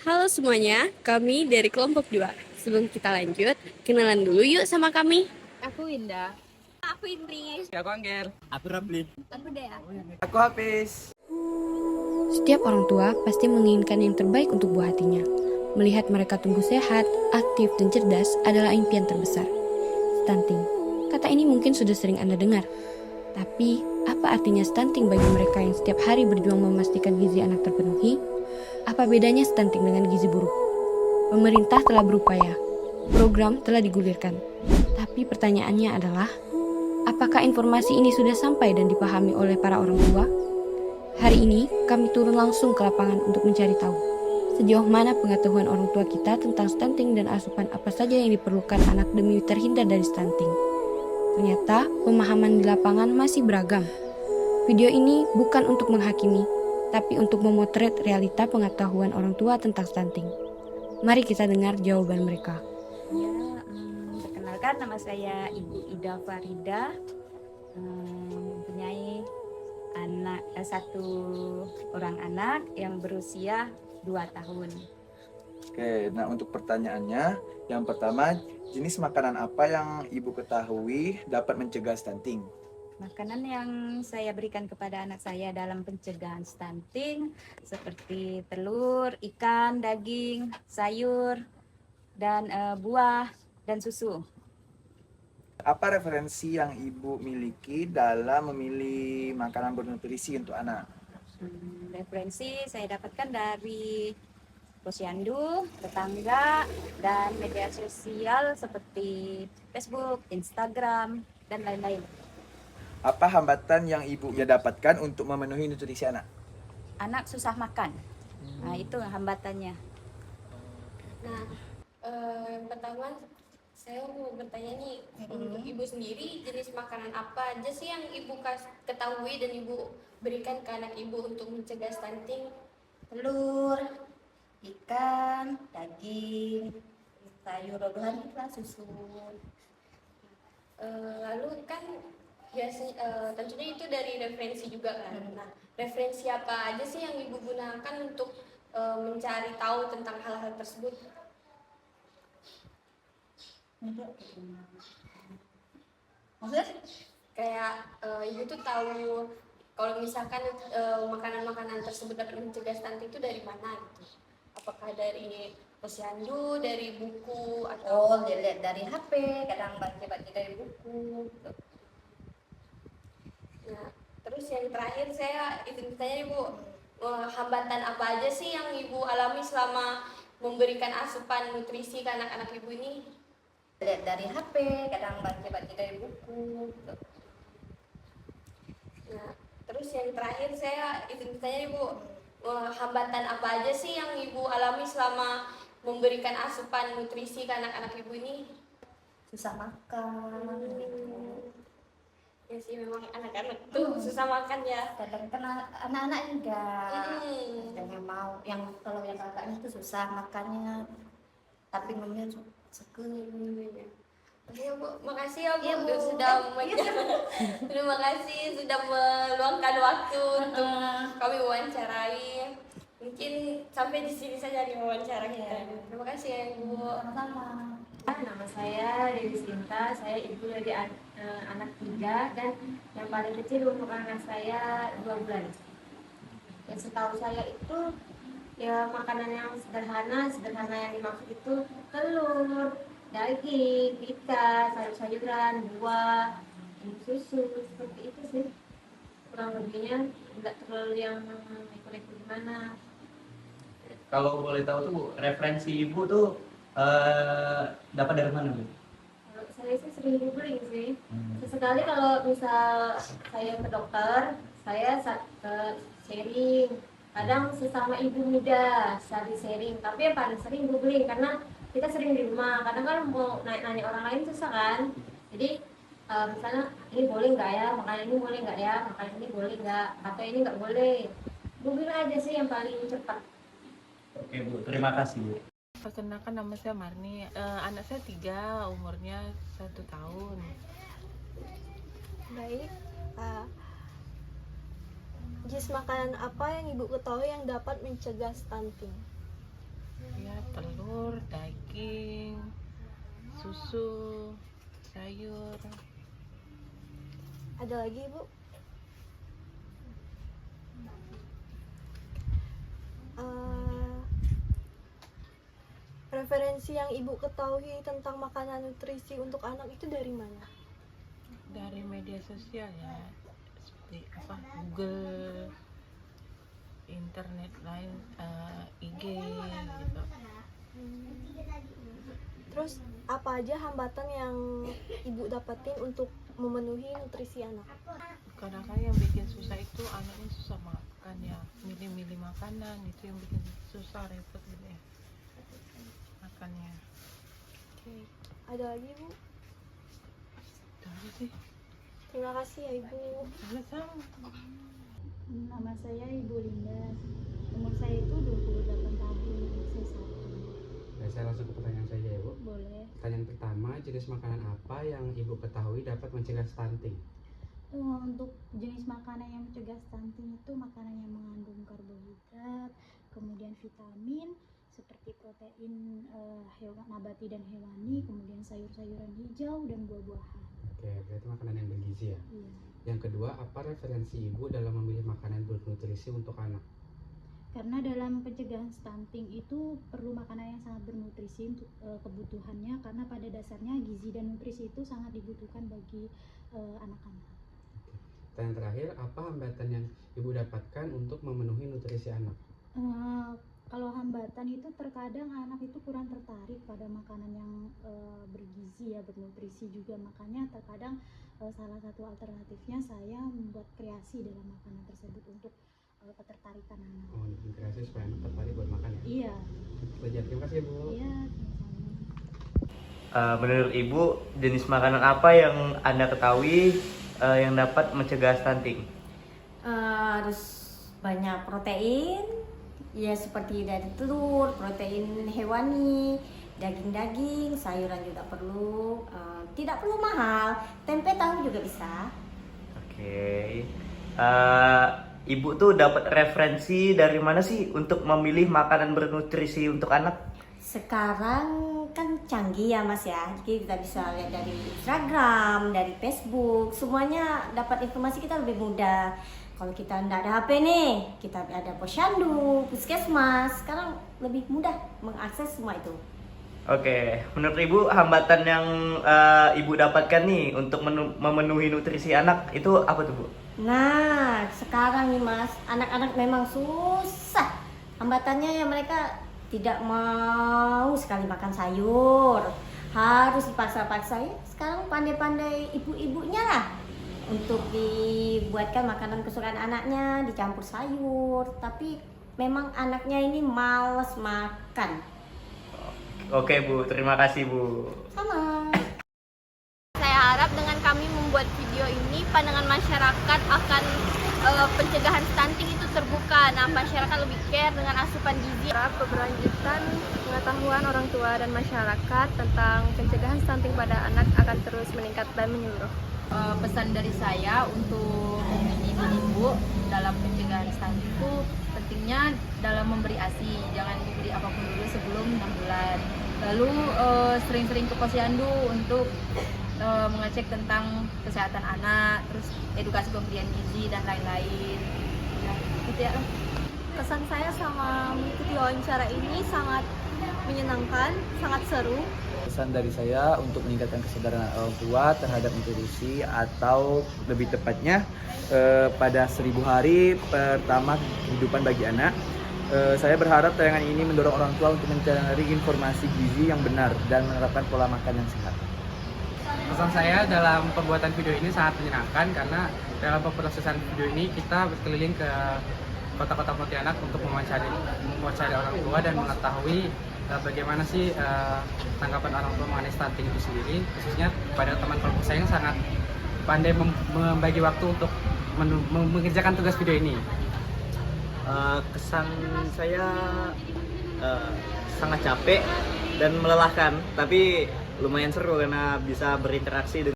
Halo semuanya, kami dari kelompok 2. Sebelum kita lanjut, kenalan dulu yuk sama kami. Aku Indah. Aku Indri. Aku Angger. Aku Ramli. Aku Dea. Aku Hafiz. Setiap orang tua pasti menginginkan yang terbaik untuk buah hatinya. Melihat mereka tumbuh sehat, aktif, dan cerdas adalah impian terbesar. Stunting. Kata ini mungkin sudah sering Anda dengar. Tapi, apa artinya stunting bagi mereka yang setiap hari berjuang memastikan gizi anak terpenuhi? Apa bedanya stunting dengan gizi buruk? Pemerintah telah berupaya. Program telah digulirkan. Tapi pertanyaannya adalah, apakah informasi ini sudah sampai dan dipahami oleh para orang tua? Hari ini, kami turun langsung ke lapangan untuk mencari tahu sejauh mana pengetahuan orang tua kita tentang stunting dan asupan apa saja yang diperlukan anak demi terhindar dari stunting. Ternyata, pemahaman di lapangan masih beragam. Video ini bukan untuk menghakimi, tapi untuk memotret realita pengetahuan orang tua tentang stunting. Mari kita dengar jawaban mereka. Ya, perkenalkan nama saya Ibu Ida Farida, mempunyai satu orang anak yang berusia 2 tahun. Oke, nah untuk pertanyaannya, yang pertama, jenis makanan apa yang Ibu ketahui dapat mencegah stunting? Makanan yang saya berikan kepada anak saya dalam pencegahan stunting seperti telur, ikan, daging, sayur, dan buah dan susu. Apa referensi yang Ibu miliki dalam memilih makanan bernutrisi untuk anak? Referensi saya dapatkan dari posyandu, tetangga, dan media sosial seperti Facebook, Instagram, dan lain-lain. Apa hambatan yang Ibu dapatkan untuk memenuhi nutrisi anak? Anak susah makan, nah itu hambatannya. Nah, yang pertama saya mau bertanya nih, untuk ibu sendiri jenis makanan apa aja sih yang ibu ketahui dan ibu berikan ke anak ibu untuk mencegah stunting? Telur, ikan, daging, sayur rodohan itulah susu. Lalu kan biasanya tentunya itu dari referensi juga kan. Nah, referensi apa aja sih yang ibu gunakan untuk mencari tahu tentang hal-hal tersebut? Maksudnya? Kayak ibu tuh tahu kalau misalkan makanan-makanan tersebut dapat mencegah stunting itu dari mana gitu? Apakah dari posyandu, dari buku atau Dilihat dari HP, kadang baca-baca dari buku. Nah, terus yang terakhir saya itu tanya ibu, hambatan apa aja sih yang ibu alami selama memberikan asupan nutrisi ke anak-anak ibu ini? Lihat dari HP, kadang baca-baca dari buku. Nah, terus yang terakhir saya itu tanya ibu, hambatan apa aja sih yang ibu alami selama memberikan asupan nutrisi ke anak-anak ibu ini? Susah makan. Ya sih, memang anak-anak tuh susah makan ya. Kadang kan anak-anak enggak Hmm. yang mau, yang kalau yang kakaknya itu susah makannya, tapi ngomongnya seger. Ya Bu, makasih ya Bu, Iya, Bu. sudah terima kasih sudah meluangkan waktu untuk kami wawancarai. Mungkin sampai di sini saja nih wawancara kita. Iya. Terima kasih ya Bu. Sama-sama. Nama saya Dewi Sinta, saya ibu dari anak 3 dan yang paling kecil untuk anak saya 2 bulan. Yang setahu saya itu ya makanan yang sederhana yang dimaksud itu telur, daging, ikan, sayur-sayuran, buah, susu, seperti itu sih. Kurang lebihnya nggak terlalu yang ekor-ekor gimana. Kalau boleh tahu tuh referensi ibu tuh dapat dari mana Bu? Kalau saya sih sering googling sih. Sesekali kalau misal saya ke dokter, saya sharing. Kadang sesama ibu muda saling sharing. Tapi yang paling sering googling karena kita sering di rumah. Kadang kan mau nanya orang lain susah kan. Jadi misalnya ini boleh nggak ya, makanan ini boleh nggak ya, makanan ini boleh nggak, atau ini nggak boleh. Googling aja sih yang paling cepat. Oke Bu, terima kasih Bu. Perkenalkan, nama saya Marni. Anak saya 3, umurnya 1 tahun. Baik, jenis makanan apa yang ibu ketahui yang dapat mencegah stunting? Ya, telur, daging, susu, sayur. Ada lagi Ibu? Referensi yang Ibu ketahui tentang makanan nutrisi untuk anak itu dari mana? Dari media sosial ya, seperti apa, Google, internet lain, IG gitu. Terus apa aja hambatan yang Ibu dapatin untuk memenuhi nutrisi anak? Kadang-kadang yang bikin susah itu anaknya susah makan ya, milih-milih makanan itu yang bikin susah, repot gitu ya makannya. Oke. Ada lagi Bu? Tapi sih Terima kasih ya Ibu. sama-sama. Nama saya Ibu Linda. Umur saya itu 28 tahun. Saya satu. Saya langsung ke pertanyaan saja ya Bu. Boleh. Pertanyaan pertama, jenis makanan apa yang Ibu ketahui dapat mencegah stunting? Untuk jenis makanan yang mencegah stunting itu makanan yang mengandung karbohidrat, kemudian vitamin seperti protein hewan nabati dan hewani, kemudian sayur-sayuran hijau dan buah-buahan. Oke, berarti makanan yang bergizi ya. Iya. Yang kedua, apa referensi Ibu dalam memilih makanan bernutrisi untuk anak? Karena dalam pencegahan stunting itu perlu makanan yang sangat bernutrisi untuk kebutuhannya, karena pada dasarnya gizi dan nutrisi itu sangat dibutuhkan bagi anak-anak. Pertanyaan terakhir, apa hambatan yang Ibu dapatkan untuk memenuhi nutrisi anak? Kalau hambatan itu terkadang anak itu kurang tertarik pada makanan yang bergizi ya, bernutrisi juga, makanya terkadang salah satu alternatifnya saya membuat kreasi dalam makanan tersebut untuk ketertarikan anak. Oh, bikin kreasi supaya anak tertarik buat makan ya? Iya, Belajar, terima kasih Bu. iya, sama-sama. Menurut Ibu, jenis makanan apa yang Anda ketahui yang dapat mencegah stunting? Harus banyak protein, ya seperti dari telur, protein hewani, daging-daging, sayuran juga perlu. Tidak perlu mahal, tempe tahu juga bisa. Oke. Ibu tuh dapat referensi dari mana sih untuk memilih makanan bernutrisi untuk anak? Sekarang kan canggih ya Mas ya, jadi kita bisa lihat dari Instagram, dari Facebook, semuanya dapat informasi kita lebih mudah. Kalau kita tidak ada HP nih, kita ada posyandu, puskesmas, sekarang lebih mudah mengakses semua itu. Oke, menurut Ibu hambatan yang Ibu dapatkan nih untuk memenuhi nutrisi anak itu apa tuh Bu? Nah, sekarang nih Mas, anak-anak memang susah. Hambatannya ya mereka tidak mau sekali makan sayur, harus dipaksa-paksa ya. Sekarang pandai-pandai ibu-ibunya lah untuk dibuatkan makanan kesukaan anaknya, dicampur sayur. Tapi memang anaknya ini males makan. Oke Bu, terima kasih Bu. Sama. Saya harap dengan kami membuat video ini, pandangan masyarakat akan pencegahan stunting itu terbuka. Nah, masyarakat lebih care dengan asupan gizi. Keberlanjutan pengetahuan orang tua dan masyarakat tentang pencegahan stunting pada anak akan terus meningkat dan menyeluruh. Pesan dari saya untuk ibu-ibu dalam pencegahan stunting itu pentingnya dalam memberi ASI, jangan diberi apapun dulu sebelum 6 bulan. Lalu sering-sering ke posyandu untuk mengecek tentang kesehatan anak, terus edukasi pemberian gizi dan lain-lain. Nah, gitu ya. Kesan saya sama mengikuti wawancara ini sangat menyenangkan, sangat seru. Pesan dari saya untuk meningkatkan kesadaran orang tua terhadap nutrisi, atau lebih tepatnya pada 1000 hari pertama kehidupan bagi anak. Saya berharap tayangan ini mendorong orang tua untuk mencari informasi gizi yang benar dan menerapkan pola makan yang sehat. Pesan saya dalam pembuatan video ini sangat menyenangkan karena dalam pemrosesan video ini kita berkeliling ke kota-kota Pontianak untuk mewawancari orang tua dan mengetahui bagaimana sih tanggapan orang tua mengenai stunting itu sendiri, khususnya pada teman kelompok saya yang sangat pandai membagi waktu untuk mengerjakan tugas video ini. Kesan saya sangat capek dan melelahkan, tapi lumayan seru karena bisa berinteraksi dengan